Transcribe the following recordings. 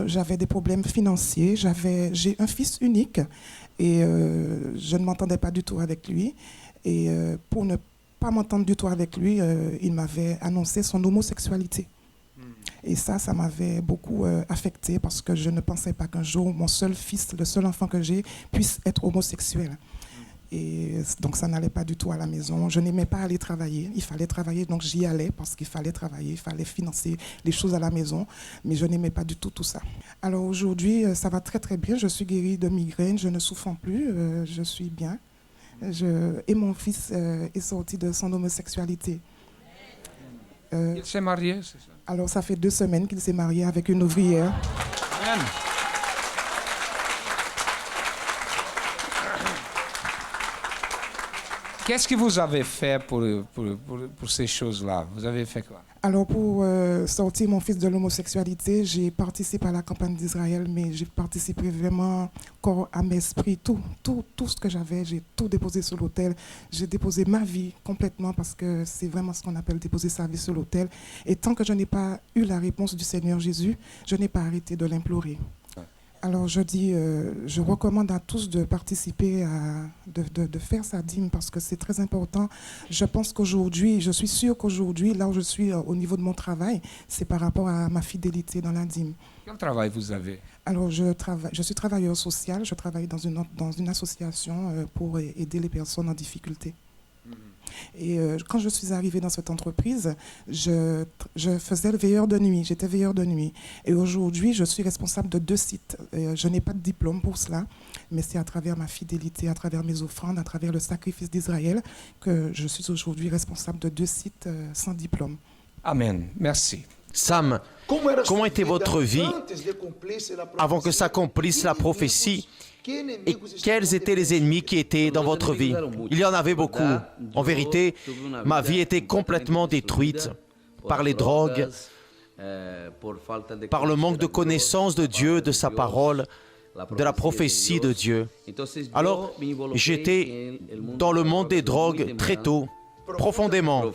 j'avais des problèmes financiers. J'ai un fils unique et je ne m'entendais pas du tout avec lui. Et pour ne pas m'entendre du tout avec lui, il m'avait annoncé son homosexualité. Et ça m'avait beaucoup affectée parce que je ne pensais pas qu'un jour, mon seul fils, le seul enfant que j'ai, puisse être homosexuel. Et donc, ça n'allait pas du tout à la maison. Je n'aimais pas aller travailler. Il fallait travailler, donc j'y allais parce qu'il fallait travailler, il fallait financer les choses à la maison. Mais je n'aimais pas du tout tout ça. Alors aujourd'hui, ça va très très bien. Je suis guérie de migraine, je ne souffre plus, je suis bien. Et mon fils est sorti de son homosexualité. Il s'est marié, c'est ça? Alors, ça fait 2 semaines qu'il s'est marié avec une ouvrière. Amen. Qu'est-ce que vous avez fait pour ces choses-là? Vous avez fait quoi? Alors, pour sortir mon fils de l'homosexualité, j'ai participé à la campagne d'Israël, mais j'ai participé vraiment corps, âme, esprit, tout ce que j'avais, j'ai tout déposé sur l'autel. J'ai déposé ma vie complètement parce que c'est vraiment ce qu'on appelle déposer sa vie sur l'autel. Et tant que je n'ai pas eu la réponse du Seigneur Jésus, je n'ai pas arrêté de l'implorer. Alors je recommande à tous de participer, de faire sa dîme parce que c'est très important. Je pense qu'aujourd'hui, je suis sûre qu'aujourd'hui, là où je suis au niveau de mon travail, c'est par rapport à ma fidélité dans la dîme. Quel travail vous avez? Alors je suis travailleur social, je travaille dans une association pour aider les personnes en difficulté. Et quand je suis arrivée dans cette entreprise, je faisais le veilleur de nuit, j'étais veilleur de nuit. Et aujourd'hui, je suis responsable de 2 sites. Je n'ai pas de diplôme pour cela, mais c'est à travers ma fidélité, à travers mes offrandes, à travers le sacrifice d'Israël que je suis aujourd'hui responsable de 2 sites sans diplôme. Amen. Merci. Sam, comment était votre vie avant que s'accomplisse la prophétie? Et quels étaient les ennemis qui étaient dans votre vie? Il y en avait beaucoup. En vérité, ma vie était complètement détruite par les drogues, par le manque de connaissance de Dieu, de sa parole, de la prophétie de Dieu. Alors, j'étais dans le monde des drogues très tôt, profondément,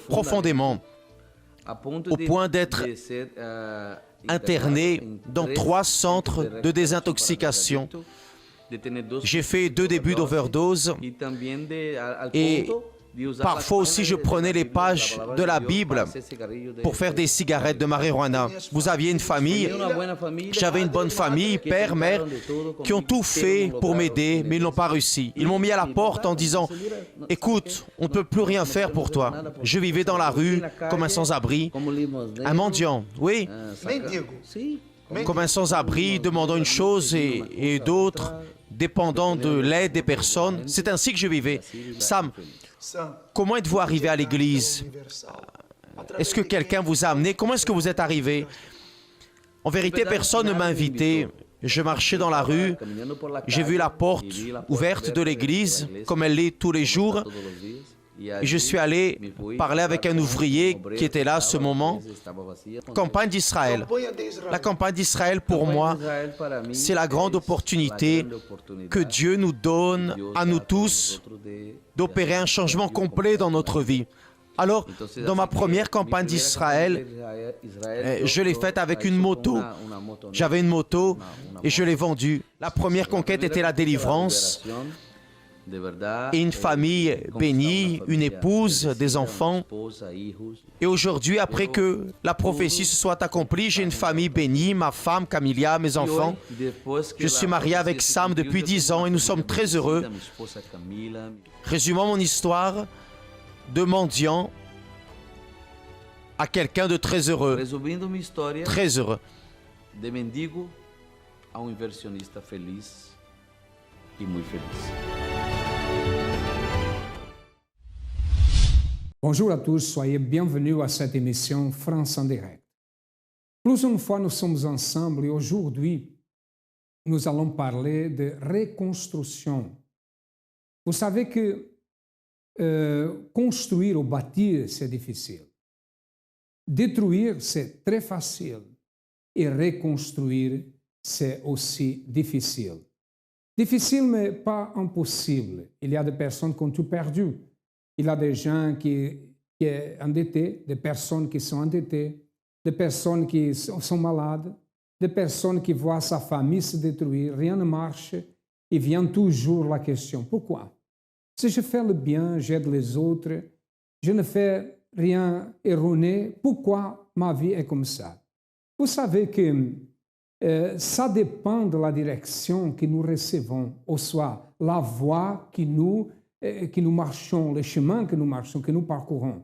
au point d'être interné dans 3 centres de désintoxication. J'ai fait 2 débuts d'overdose et parfois aussi je prenais les pages de la Bible pour faire des cigarettes de marijuana. Vous aviez une famille, j'avais une bonne famille, père, mère, qui ont tout fait pour m'aider, mais ils n'ont pas réussi. Ils m'ont mis à la porte en disant « Écoute, on ne peut plus rien faire pour toi. » Je vivais dans la rue comme un sans-abri, un mendiant, oui, comme un sans-abri, demandant une chose et d'autres, dépendant de l'aide des personnes. C'est ainsi que je vivais. Sam, comment êtes-vous arrivé à l'église? Est-ce que quelqu'un vous a amené? Comment est-ce que vous êtes arrivé? En vérité, personne ne m'a invité. Je marchais dans la rue, j'ai vu la porte ouverte de l'église, comme elle l'est tous les jours. Et je suis allé parler avec un ouvrier qui était là à ce moment. Campagne d'Israël. La campagne d'Israël, pour moi, c'est la grande opportunité que Dieu nous donne à nous tous d'opérer un changement complet dans notre vie. Alors, dans ma première campagne d'Israël, je l'ai faite avec une moto. J'avais une moto et je l'ai vendue. La première conquête était la délivrance. Et une famille bénie, une épouse, des enfants. Et aujourd'hui, après que la prophétie se soit accomplie, j'ai une famille bénie, ma femme, Camilla, mes enfants. Je suis marié avec Sam depuis 10 ans et nous sommes très heureux. Résumons mon histoire de mendiant à quelqu'un de très heureux. Très heureux. De mendigo a inversionista feliz e muito feliz. Bonjour à tous, soyez bienvenus à cette émission France en direct. Plus une fois, nous sommes ensemble et aujourd'hui, nous allons parler de reconstruction. Vous savez que construire ou bâtir, c'est difficile. Détruire, c'est très facile. Et reconstruire, c'est aussi difficile. Difficile, mais pas impossible. Il y a des personnes qui ont tout perdu. Il y a des gens qui sont endettés, des personnes qui sont endettées, des personnes qui sont malades, de personnes qui voient sa famille se détruire, rien ne marche, et vient toujours la question, pourquoi? Si je fais le bien, j'aide les autres, je ne fais rien erroné, pourquoi ma vie est comme ça? Vous savez que ça dépend de la direction que nous recevons, ou soit la voie que nous marchons, le chemin que nous marchons, que nous parcourons.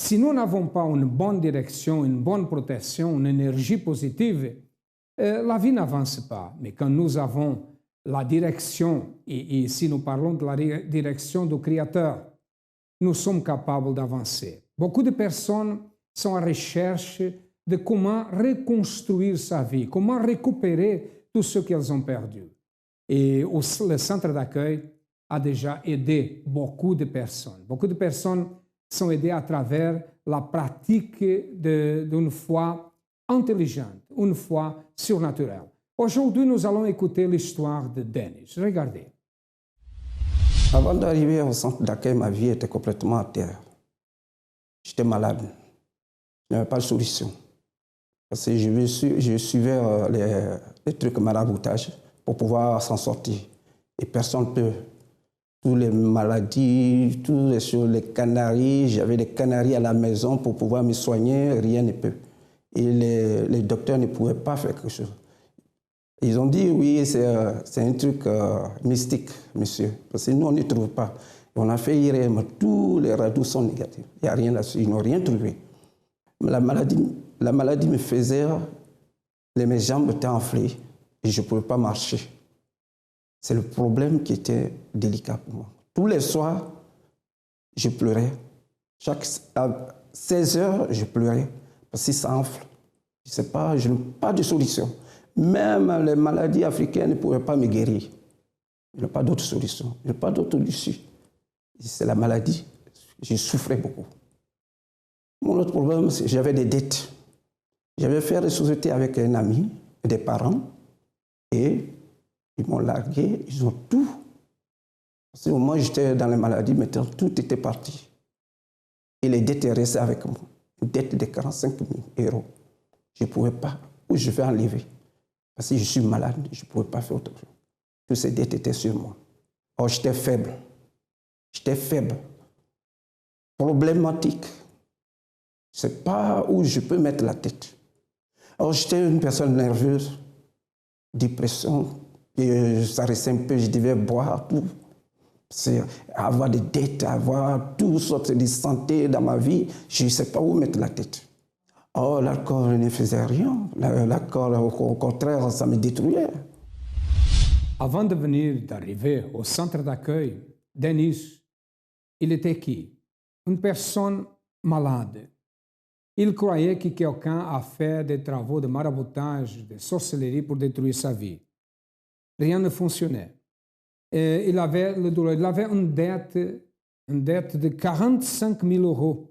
Si nous n'avons pas une bonne direction, une bonne protection, une énergie positive, la vie n'avance pas. Mais quand nous avons la direction, et si nous parlons de la direction du Créateur, nous sommes capables d'avancer. Beaucoup de personnes sont en recherche de comment reconstruire sa vie, comment récupérer tout ce qu'elles ont perdu. Et le centre d'accueil a déjà aidé beaucoup de personnes. Beaucoup de personnes sont aidées à travers la pratique d'une foi intelligente, une foi surnaturelle. Aujourd'hui, nous allons écouter l'histoire de Denis. Regardez. Avant d'arriver au centre d'accueil, ma vie était complètement à terre. J'étais malade. Je n'avais pas de solution. Parce que je suivais les trucs maraboutage pour pouvoir s'en sortir. Et personne ne peut. Toutes les maladies, toutes les choses, les canaries, j'avais des canaries à la maison pour pouvoir me soigner, rien ne peut. Et les docteurs ne pouvaient pas faire quelque chose. Ils ont dit, oui, c'est un truc mystique, monsieur, parce que nous, on ne trouve pas. Et on a fait IRM, tous les radios sont négatifs. Il n'y a rien là-dessus, ils n'ont rien trouvé. Mais la maladie me faisait, mes jambes étaient enflées et je ne pouvais pas marcher. C'est le problème qui était délicat pour moi. Tous les soirs, je pleurais. À 16 heures, je pleurais parce que ça enfle. Je ne sais pas, je n'ai pas de solution. Même les maladies africaines ne pouvaient pas me guérir. Je n'ai pas d'autre solution, je n'ai pas d'autre issue. C'est la maladie. Je souffrais beaucoup. Mon autre problème, c'est que j'avais des dettes. J'avais fait des sociétés avec un ami, des parents, et ils m'ont largué, ils ont tout. Parce qu'au moment où j'étais dans les maladies, maintenant, tout était parti. Et les dettes restaient avec moi. Une dette de 45 000 €. Je ne pouvais pas. Où je vais enlever? Parce que je suis malade, je ne pouvais pas faire autre chose. Toutes ces dettes étaient sur moi. Or, j'étais faible. J'étais faible. Problématique. Je ne sais pas où je peux mettre la tête. Or, j'étais une personne nerveuse, dépression, et ça restait un peu, je devais boire tout. C'est avoir des dettes, avoir toutes sortes de santé dans ma vie, je ne sais pas où mettre la tête. Oh, l'alcool ne faisait rien. L'alcool, au contraire, ça me détruisait. Avant d'arriver au centre d'accueil, Denis, il était qui? Une personne malade. Il croyait que quelqu'un a fait des travaux de maraboutage, de sorcellerie pour détruire sa vie. Rien ne fonctionnait. Et il avait le douleur. Il avait une dette de 45 000 €.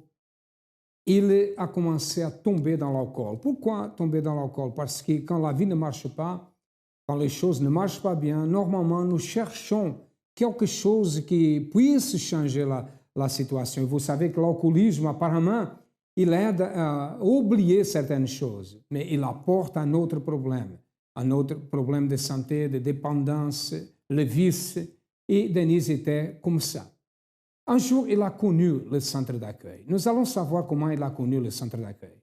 Il a commencé à tomber dans l'alcool. Pourquoi tomber dans l'alcool? Parce que quand la vie ne marche pas, quand les choses ne marchent pas bien, normalement, nous cherchons quelque chose qui puisse changer la situation. Et vous savez que l'alcoolisme, apparemment, il aide à oublier certaines choses, mais il apporte un autre problème de santé, de dépendance, le vice. Et Denis était comme ça. Un jour, il a connu le centre d'accueil. Nous allons savoir comment il a connu le centre d'accueil.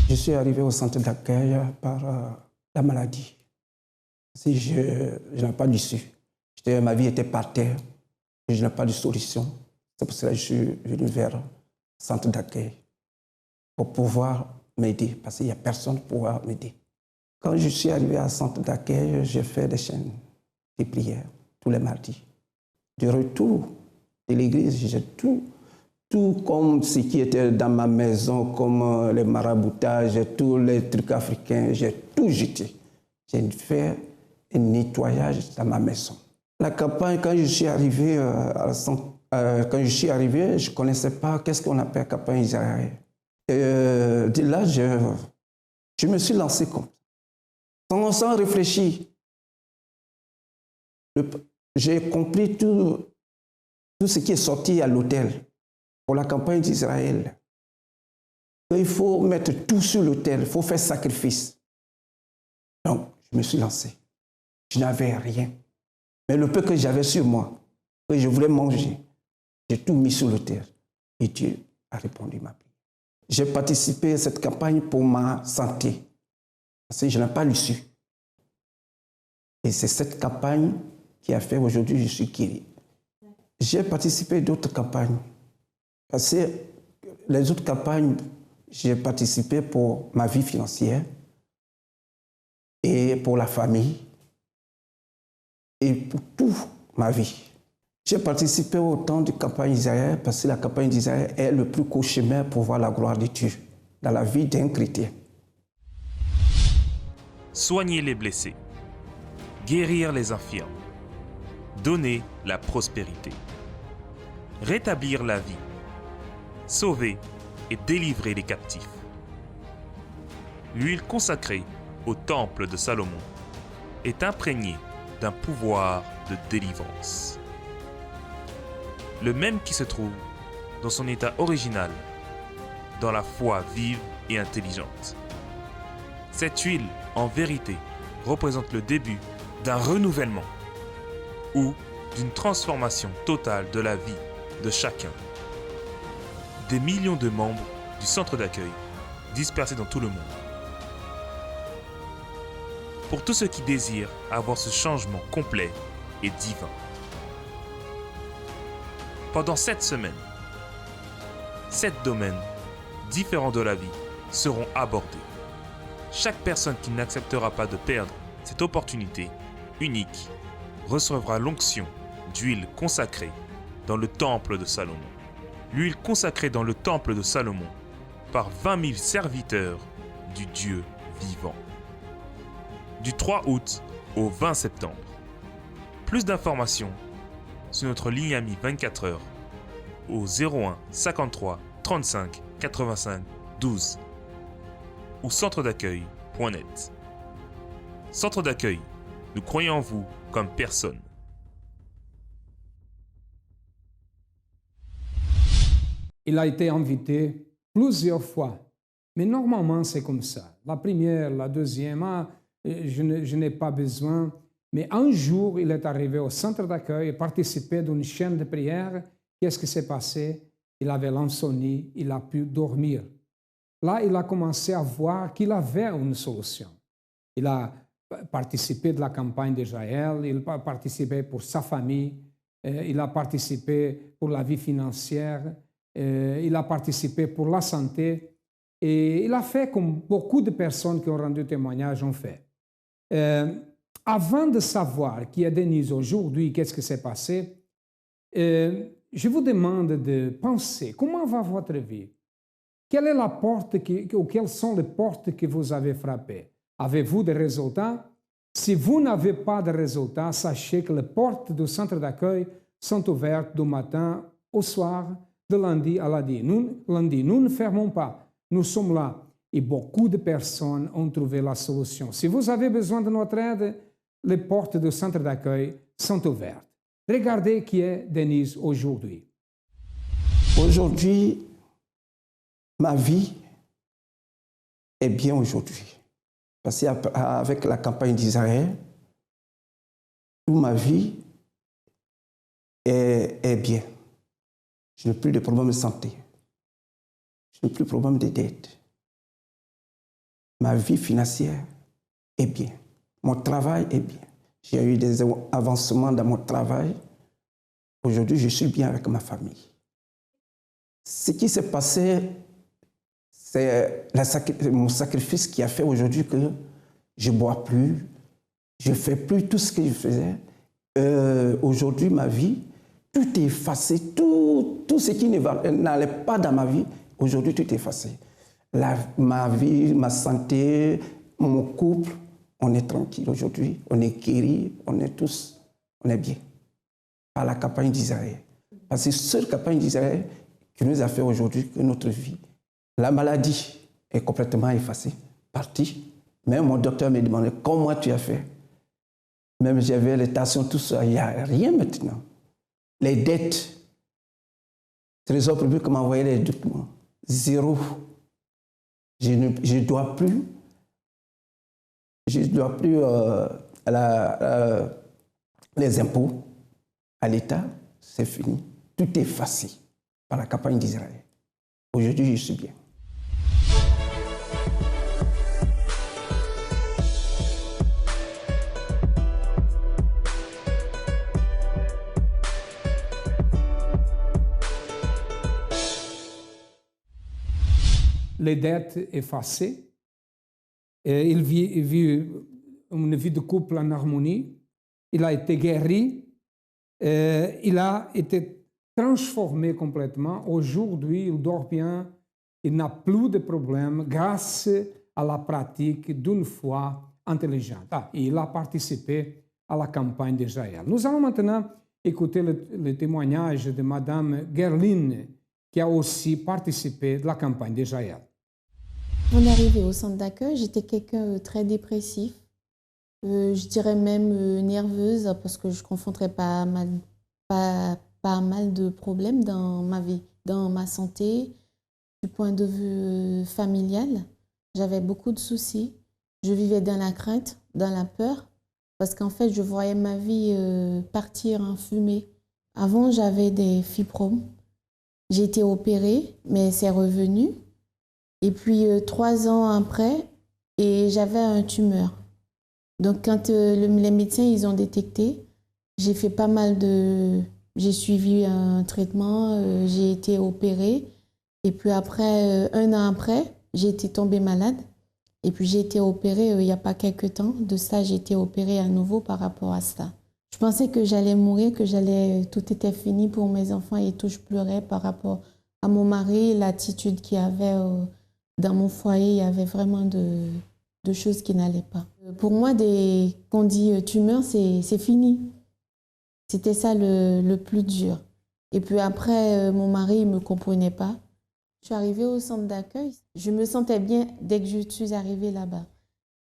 Je suis arrivé au centre d'accueil par la maladie. Si je n'ai pas d'issue. Ma vie était par terre et je n'ai pas de solution. C'est pour cela que je suis venu vers le centre d'accueil pour pouvoir m'aider, parce qu'il n'y a personne pour pouvoir m'aider. Quand je suis arrivé au centre d'accueil, j'ai fait des chaînes de prières tous les mardis. De retour de l'église, j'ai tout comme ce qui était dans ma maison, comme les maraboutages, tous les trucs africains, j'ai tout jeté. J'ai fait un nettoyage dans ma maison. La campagne, quand je suis arrivé je ne connaissais pas qu'est-ce qu'on appelle campagne Israël. De là, je me suis lancé comme ça, sans réfléchir. J'ai compris tout ce qui est sorti à l'autel pour la campagne d'Israël. Il faut mettre tout sur l'autel, il faut faire sacrifice. Donc, je me suis lancé. Je n'avais rien. Mais le peu que j'avais sur moi, que je voulais manger, j'ai tout mis sur le terre. Et Dieu a répondu à ma prière. J'ai participé à cette campagne pour ma santé. Parce que je n'ai pas l'issue. Et c'est cette campagne qui a fait aujourd'hui, je suis guéri. J'ai participé à d'autres campagnes. Parce que les autres campagnes, j'ai participé pour ma vie financière et pour la famille et pour toute ma vie. J'ai participé au temps de la campagne d'Israël parce que la campagne d'Israël est le plus court chemin pour voir la gloire de Dieu dans la vie d'un chrétien. Soigner les blessés, guérir les infirmes, donner la prospérité, rétablir la vie, sauver et délivrer les captifs. L'huile consacrée au temple de Salomon est imprégnée d'un pouvoir de délivrance. Le même qui se trouve dans son état original, dans la foi vive et intelligente. Cette huile, en vérité, représente le début d'un renouvellement ou d'une transformation totale de la vie de chacun. Des millions de membres du centre d'accueil dispersés dans tout le monde. Pour tous ceux qui désirent avoir ce changement complet et divin. Pendant 7 semaines, 7 domaines différents de la vie seront abordés. Chaque personne qui n'acceptera pas de perdre cette opportunité unique recevra l'onction d'huile consacrée dans le temple de Salomon. L'huile consacrée dans le temple de Salomon par 20 000 serviteurs du Dieu vivant. Du 3 août au 20 septembre. Plus d'informations sur notre ligne amie 24 heures au 01 53 35 85 12 ou centredaccueil.net. Centre d'accueil, nous croyons en vous comme personne. Il a été invité plusieurs fois, mais normalement c'est comme ça. La première, la deuxième, je n'ai pas besoin. Mais un jour, il est arrivé au centre d'accueil et participé d'une chaîne de prière. Qu'est-ce qui s'est passé? Il avait l'insomnie, il a pu dormir. Là, il a commencé à voir qu'il avait une solution. Il a participé de la campagne d'Israël, il a participé pour sa famille, il a participé pour la vie financière, il a participé pour la santé et il a fait comme beaucoup de personnes qui ont rendu témoignage ont fait. Avant de savoir qui est Denise aujourd'hui, qu'est-ce qui s'est passé, je vous demande de penser, comment va votre vie? Quelle est la porte ou quelles sont les portes que vous avez frappées? Avez-vous des résultats? Si vous n'avez pas de résultats, sachez que les portes du centre d'accueil sont ouvertes du matin au soir, de lundi à lundi. Nous ne fermons pas, nous sommes là. Et beaucoup de personnes ont trouvé la solution. Si vous avez besoin de notre aide, les portes du centre d'accueil sont ouvertes. Regardez qui est Denise aujourd'hui. Aujourd'hui, ma vie est bien aujourd'hui. Parce qu'avec la campagne d'Israël, toute ma vie est bien. Je n'ai plus de problème de santé. Je n'ai plus de problème de dette. Ma vie financière est bien. Mon travail est bien. J'ai eu des avancements dans mon travail. Aujourd'hui, je suis bien avec ma famille. Ce qui s'est passé, c'est mon sacrifice qui a fait aujourd'hui que je ne bois plus, je ne fais plus tout ce que je faisais. Aujourd'hui, ma vie, tout est effacé. Tout ce qui n'allait pas dans ma vie, aujourd'hui, tout est effacé. Ma vie, ma santé, mon couple, on est tranquille aujourd'hui, on est guéri, on est bien. Par la campagne d'Israël. Parce que c'est cette campagne d'Israël qui nous a fait aujourd'hui que notre vie, la maladie est complètement effacée, partie. Même mon docteur me demandait comment tu as fait. Même j'avais les tensions, tout ça, il n'y a rien maintenant. Les dettes, Trésor public m'a envoyé les documents, 0. Je ne dois plus. je ne dois plus les impôts à l'État, c'est fini. Tout est effacé par la campagne d'Israël. Aujourd'hui, je suis bien. Les dettes effacées. Il vit une vie de couple en harmonie. Il a été guéri. Il a été transformé complètement. Aujourd'hui, il dort bien. Il n'a plus de problèmes grâce à la pratique d'une foi intelligente. Il a participé à la campagne d'Israël. Nous allons maintenant écouter le témoignage de Madame Gerline, qui a aussi participé de la campagne d'Israël. On est arrivé au centre d'accueil, j'étais quelqu'un de très dépressif, je dirais même nerveuse parce que je confrontais pas mal de problèmes dans ma vie, dans ma santé, du point de vue familial. J'avais beaucoup de soucis, je vivais dans la crainte, dans la peur, parce qu'en fait je voyais ma vie partir en fumée. Avant j'avais des fibromes, j'ai été opérée mais c'est revenu. Et puis 3 ans après, et j'avais un tumeur. Donc quand les médecins ils ont détecté, j'ai fait pas mal de... J'ai suivi un traitement, j'ai été opérée. Et puis après, 1 an après, j'ai été tombée malade. Et puis j'ai été opérée il n'y a pas quelques temps. De ça, j'ai été opérée à nouveau par rapport à ça. Je pensais que j'allais mourir, que tout était fini pour mes enfants et tout. Je pleurais par rapport à mon mari, l'attitude qu'il avait... Dans mon foyer, il y avait vraiment de choses qui n'allaient pas. Pour moi, qu'on dit tumeur, c'est fini. C'était ça le plus dur. Et puis après, mon mari ne me comprenait pas. Je suis arrivée au centre d'accueil. Je me sentais bien dès que je suis arrivée là-bas.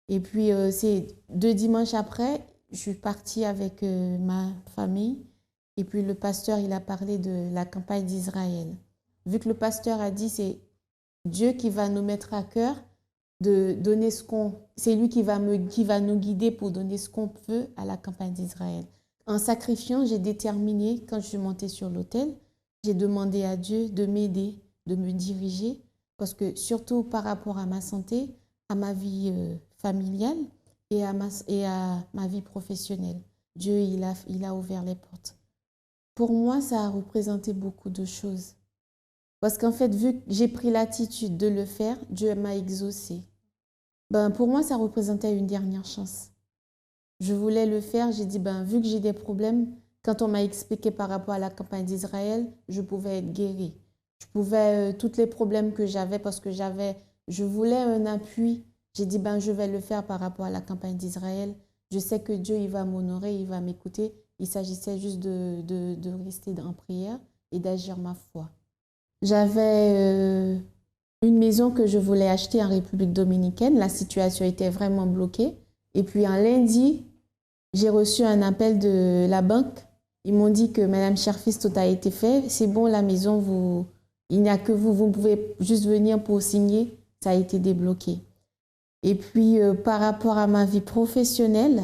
Et puis, c'est 2 dimanches après, je suis partie avec ma famille. Et puis, le pasteur, il a parlé de la campagne d'Israël. Vu que le pasteur a dit, c'est Dieu qui va nous mettre à cœur de donner ce qu'on... C'est lui qui va nous guider pour donner ce qu'on veut à la campagne d'Israël. En sacrifiant, j'ai déterminé, quand je suis montée sur l'autel, j'ai demandé à Dieu de m'aider, de me diriger, parce que surtout par rapport à ma santé, à ma vie familiale et à ma vie professionnelle. Dieu, il a ouvert les portes. Pour moi, ça a représenté beaucoup de choses. Parce qu'en fait, vu que j'ai pris l'attitude de le faire, Dieu m'a exaucé. Pour moi, ça représentait une dernière chance. Je voulais le faire, j'ai dit, vu que j'ai des problèmes, quand on m'a expliqué par rapport à la campagne d'Israël, je pouvais être guérie. Je pouvais, tous les problèmes que j'avais, parce que je voulais un appui, j'ai dit, je vais le faire par rapport à la campagne d'Israël. Je sais que Dieu, il va m'honorer, il va m'écouter. Il s'agissait juste de rester en prière et d'agir ma foi. J'avais une maison que je voulais acheter en République dominicaine. La situation était vraiment bloquée. Et puis un lundi, j'ai reçu un appel de la banque. Ils m'ont dit que Madame Cherfis, tout a été fait. C'est bon, la maison, il n'y a que vous pouvez juste venir pour signer. Ça a été débloqué. Et puis par rapport à ma vie professionnelle,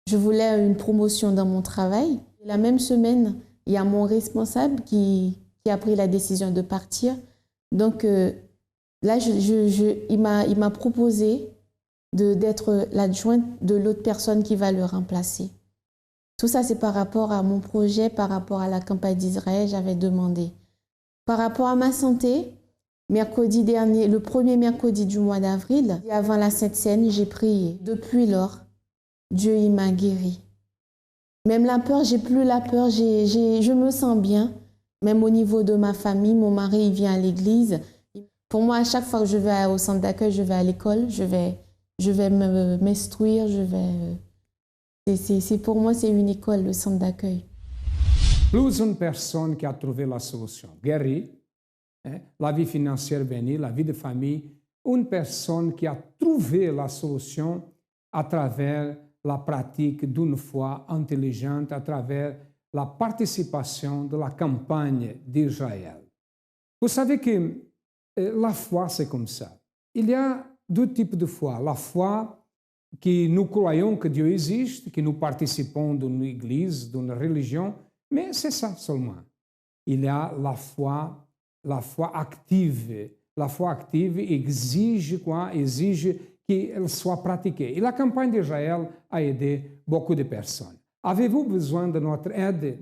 je voulais une promotion dans mon travail. La même semaine, il y a mon responsable qui a pris la décision de partir. Donc là, il m'a proposé d'être l'adjointe de l'autre personne qui va le remplacer. Tout ça, c'est par rapport à mon projet, par rapport à la campagne d'Israël, j'avais demandé. Par rapport à ma santé, mercredi dernier, le premier mercredi du mois d'avril, avant la Sainte Seine, j'ai prié. Depuis lors, Dieu, il m'a guéri. Même la peur, j'ai plus la peur, je me sens bien. Même au niveau de ma famille, mon mari il vient à l'église. Pour moi, à chaque fois que je vais au centre d'accueil, je vais à l'école, je vais m'instruire, pour moi, c'est une école, le centre d'accueil. Plus une personne qui a trouvé la solution, guérie, la vie financière bénie, la vie de famille, une personne qui a trouvé la solution à travers la pratique d'une foi intelligente, à travers la participation de la campagne d'Israël. Vous savez que la foi, c'est comme ça. Il y a 2 types de foi. La foi que nous croyons que Dieu existe, que nous participons d'une église, d'une religion, mais c'est ça seulement. Il y a la foi active. La foi active exige quoi? Exige qu'elle soit pratiquée. Et la campagne d'Israël a aidé beaucoup de personnes. Avez-vous besoin de notre aide?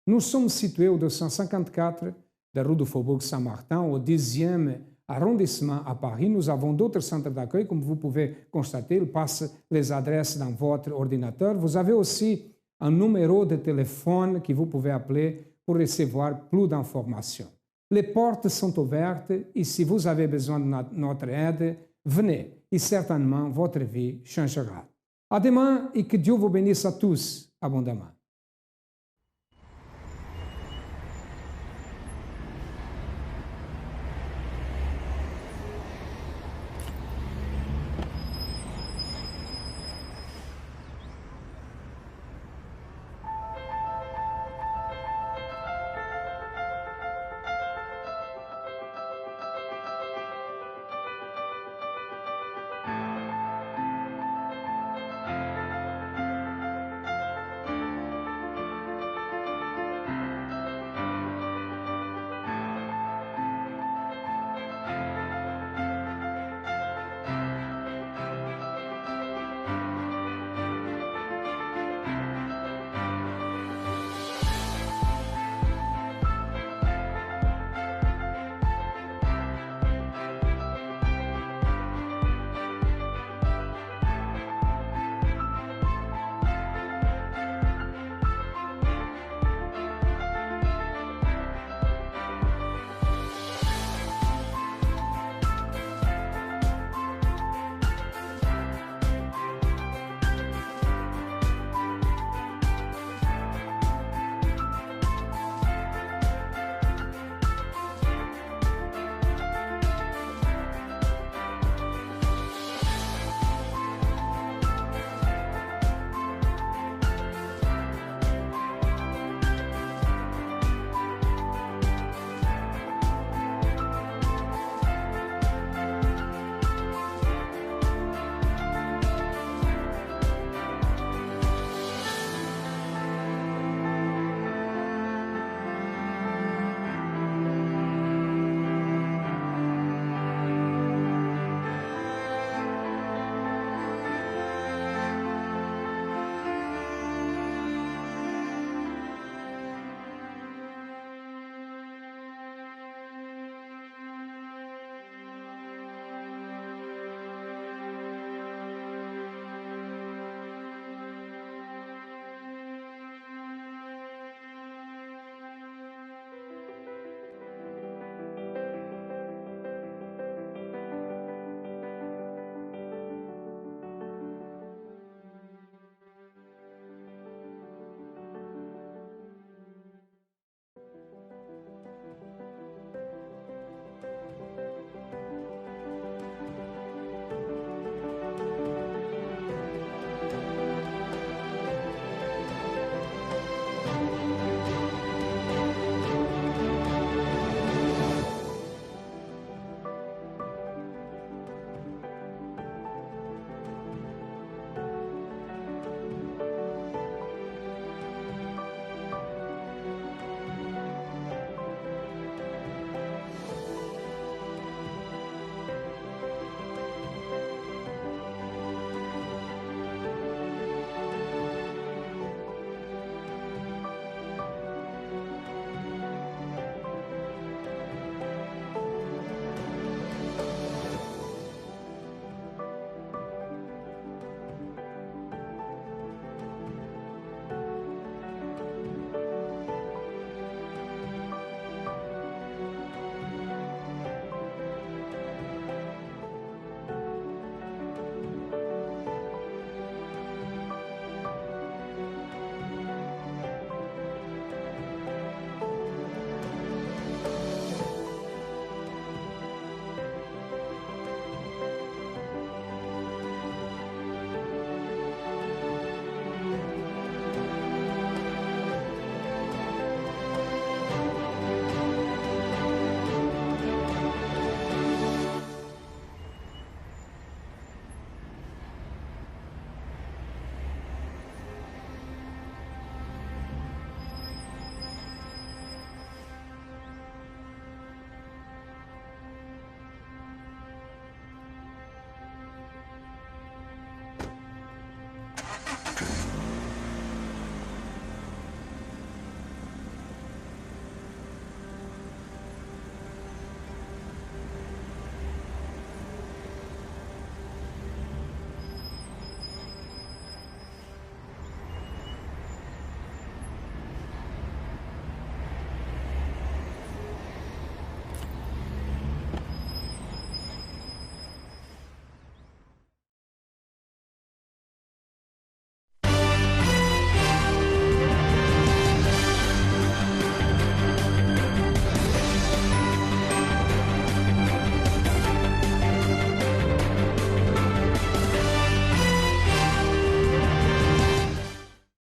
Nous sommes situés au 254 de rue du Faubourg Saint-Martin, au 10e arrondissement à Paris. Nous avons d'autres centres d'accueil, comme vous pouvez constater. Ils passent les adresses dans votre ordinateur. Vous avez aussi un numéro de téléphone que vous pouvez appeler pour recevoir plus d'informations. Les portes sont ouvertes et si vous avez besoin de notre aide, venez et certainement votre vie changera. À demain et que Dieu vous bénisse à tous abondamment.